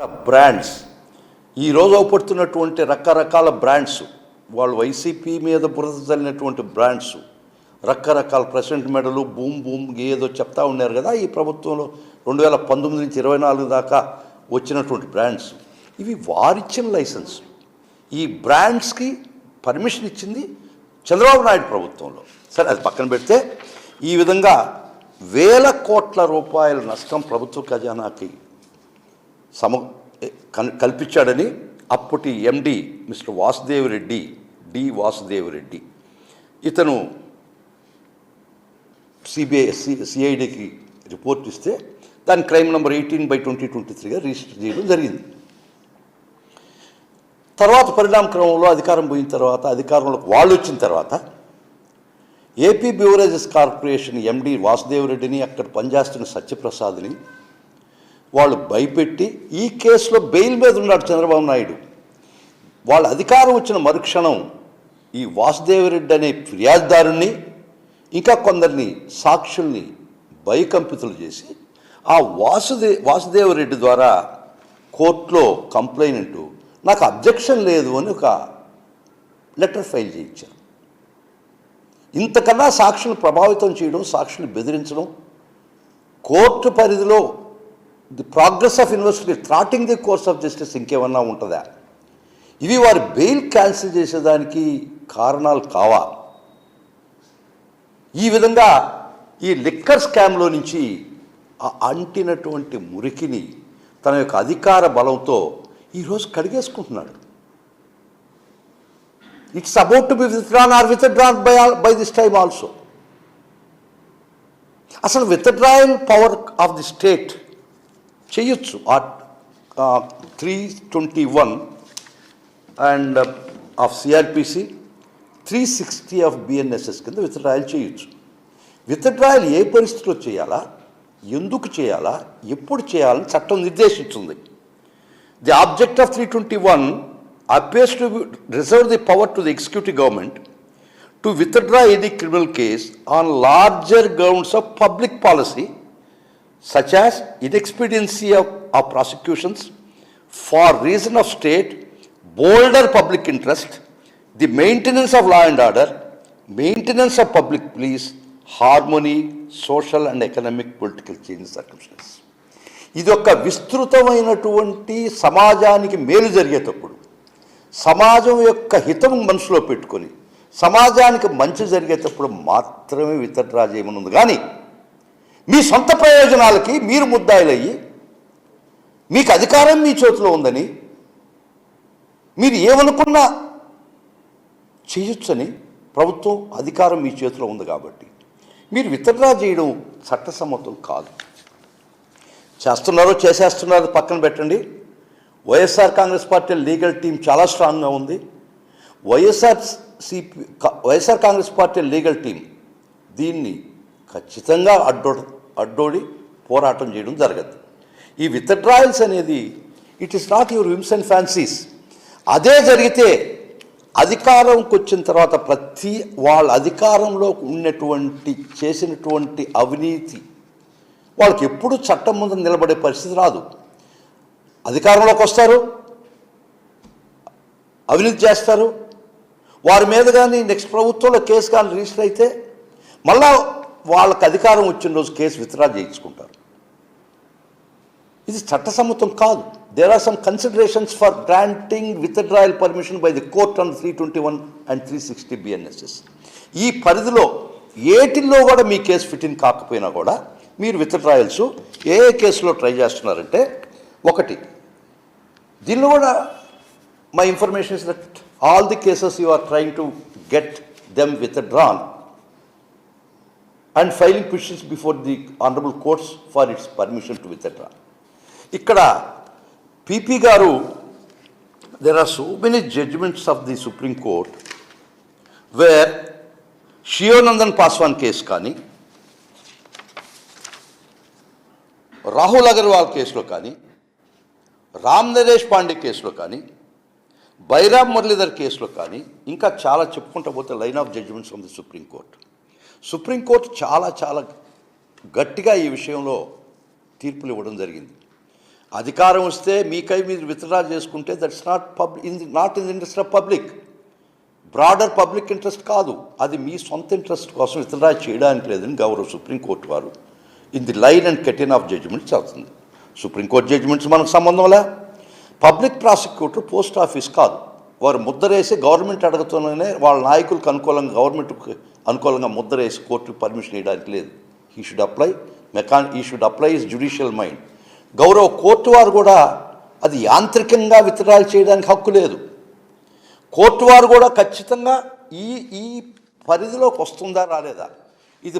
Brands ఈరోజు అవపడుతున్నటువంటి రకరకాల brands, వాళ్ళు వైసీపీ మీద బురద చల్లినటువంటి బ్రాండ్స్, రకరకాల ప్రెసిడెంట్ మెడలు బూమ్ బూమ్ ఏదో చెప్తా ఉన్నారు కదా. ఈ ప్రభుత్వంలో 2019 నుంచి 24 దాకా వచ్చినటువంటి బ్రాండ్స్, ఇవి వారిచ్చిన లైసెన్స్. ఈ బ్రాండ్స్కి పర్మిషన్ ఇచ్చింది చంద్రబాబు నాయుడు ప్రభుత్వంలో. సరే, అది పక్కన పెడితే ఈ విధంగా వేల కోట్ల రూపాయల నష్టం ప్రభుత్వ ఖజానాకి కల్పించాడని అప్పటి ఎండి మిస్టర్ వాసుదేవరెడ్డి ఇతను సిఐడికి రిపోర్ట్ ఇస్తే దాని క్రైమ్ నెంబర్ 18/2023గా రిజిస్టర్ చేయడం జరిగింది. తర్వాత పరిణామ క్రమంలో అధికారం పోయిన తర్వాత, అధికారంలోకి వాళ్ళు వచ్చిన తర్వాత ఏపీ బ్యూవరేజెస్ కార్పొరేషన్ ఎండి వాసుదేవరెడ్డిని, అక్కడ పనిచేస్తున్న సత్యప్రసాద్ని వాళ్ళు భయపెట్టి ఈ కేసులో బెయిల్ మీద ఉన్నాడు చంద్రబాబు నాయుడు. వాళ్ళ అధికారం వచ్చిన మరుక్షణం ఈ వాసుదేవరెడ్డి అనే ఫిర్యాదుదారుణ్ణి ఇంకా కొందరిని సాక్షుల్ని భయకంపితులు చేసి ఆ వాసుదేవరెడ్డి ద్వారా కోర్టులో కంప్లైంట్ నాకు అబ్జెక్షన్ లేదు అని ఒక లెటర్ ఫైల్ చేయించారు. ఇంతకన్నా సాక్షులను ప్రభావితం చేయడం, సాక్షులను బెదిరించడం, కోర్టు పరిధిలో the progress of investigation, threatening the course of justice ఇంకేమన్నా ఉంటుందా? ఇవి వారి బెయిల్ క్యాన్సిల్ చేసేదానికి కారణాలు కావా? ఈ విధంగా ఈ లిక్కర్ స్కామ్లో నుంచి అంటినటువంటి మురికిని తన యొక్క అధికార బలంతో ఈరోజు కడిగేసుకుంటున్నాడు. It's about to be withdrawn or withdrawn by this time also. అసలు withdrawal power of the state చేయొచ్చు. 321 and of CrPC, 360 of BNSS కింద విత్డ్రాయల్ చేయొచ్చు. విత్డ్రాయల్ ఏ పరిస్థితిలో చేయాలా, ఎందుకు చేయాలా, ఎప్పుడు చేయాలని చట్టం నిర్దేశించింది. The object of 321 appears to reserve the power to the executive government to withdraw any criminal case on larger grounds of public policy such as inexpediency of prosecutions, for reason of state, bolder public interest, the maintenance of law and order, maintenance of public peace, harmony, social and economic political change circumstances. ఇది ఒక విస్తృతమైనటువంటి సమాజానికి మేలు జరిగేటప్పుడు, సమాజం యొక్క హితం మనసులో పెట్టుకొని సమాజానికి మంచి జరిగేటప్పుడు మాత్రమే విత్డ్రా చేయమనుంది. కానీ మీ సొంత ప్రయోజనాలకి మీరు ముద్దాయిలయ్యి మీకు అధికారం మీ చేతిలో ఉందని, మీరు ఏమనుకున్నా చేయొచ్చని, ప్రభుత్వం అధికారం మీ చేతిలో ఉంది కాబట్టి మీరు విత్డ్రా చేయడం చట్టసమ్మతం కాదు. చేస్తున్నారో చేసేస్తున్నారో పక్కన పెట్టండి. YSR Congress party legal team చాలా స్ట్రాంగ్గా ఉంది. YSR Congress party legal team దీన్ని ఖచ్చితంగా అడ్డోడి పోరాటం చేయడం జరగదు. ఈ విత్డ్రాయల్స్ అనేది it is not your whims and fancies. అదే జరిగితే అధికారంకి వచ్చిన తర్వాత వాళ్ళ అధికారంలో ఉన్నటువంటి చేసినటువంటి అవినీతి వాళ్ళకి ఎప్పుడు చట్టం ముందు నిలబడే పరిస్థితి రాదు. అధికారంలోకి వస్తారు, అవినీతి చేస్తారు, వారి మీద కానీ నెక్స్ట్ ప్రభుత్వంలో కేసు కానీ రిజిస్టర్ అయితే మళ్ళా వాళ్ళకి అధికారం వచ్చిన రోజు కేసు విత్డ్రా చేయించుకుంటారు. ఇది చట్టసమ్మతం కాదు. There are some considerations for granting withdrawal permission by the court and 321 and 360 BNSS. ఈ పరిధిలో ఏటిల్లో కూడా మీ కేసు ఫిట్ ఇన్ కాకపోయినా కూడా మీరు విత్డ్రాయల్స్ ఏ కేసులో ట్రై చేస్తున్నారంటే, ఒకటి, దీనిలో కూడా my information is that all the cases you are trying to get them withdrawn and filing petitions before the honourable courts for its permission to withdraw. ఇక్కడ PP గారు, there are so many judgments of the Supreme Court where Shivanandan Paswan case కానీ, రాహుల్ అగర్వాల్ కేసులో కానీ, రామ్ నరేష్ పాండే కేసులో కానీ, బైరామ్ మురళీధర్ కేసులో కానీ, ఇంకా చాలా చెప్పుకుంటూ పోతే line of judgements from the supreme court. Supreme court చాలా చాలా గట్టిగా ఈ విషయంలో తీర్పులు ఇవ్వడం జరిగింది. అధికారం వస్తే మీకై మీరు విత్డ్రా చేసుకుంటే that's not in the interest of public, broader public interest కాదు, అది మీ సొంత ఇంట్రెస్ట్ కోసం విత్డ్రా చేయడానికి లేదని గౌరవ సుప్రీంకోర్టు వారు in the line and catena of judgments అవుతుంది. సుప్రీంకోర్టు జడ్జిమెంట్స్ మనకు సంబంధంలా. పబ్లిక్ ప్రాసిక్యూటర్ పోస్ట్ ఆఫీస్ కాదు, వారు ముద్రేసి గవర్నమెంట్ అడుగుతూనే వాళ్ళ నాయకులకు అనుకూలంగా గవర్నమెంట్కి అనుకూలంగా ముద్రేసి కోర్టుకు పర్మిషన్ ఇవ్వడానికి లేదు. He should apply his judicial mind. గౌరవ కోర్టు వారు కూడా అది యాంత్రికంగా విత్డ్రాల్ చేయడానికి హక్కు లేదు. కోర్టు వారు కూడా ఖచ్చితంగా ఈ పరిధిలోకి వస్తుందా రాలేదా, ఇది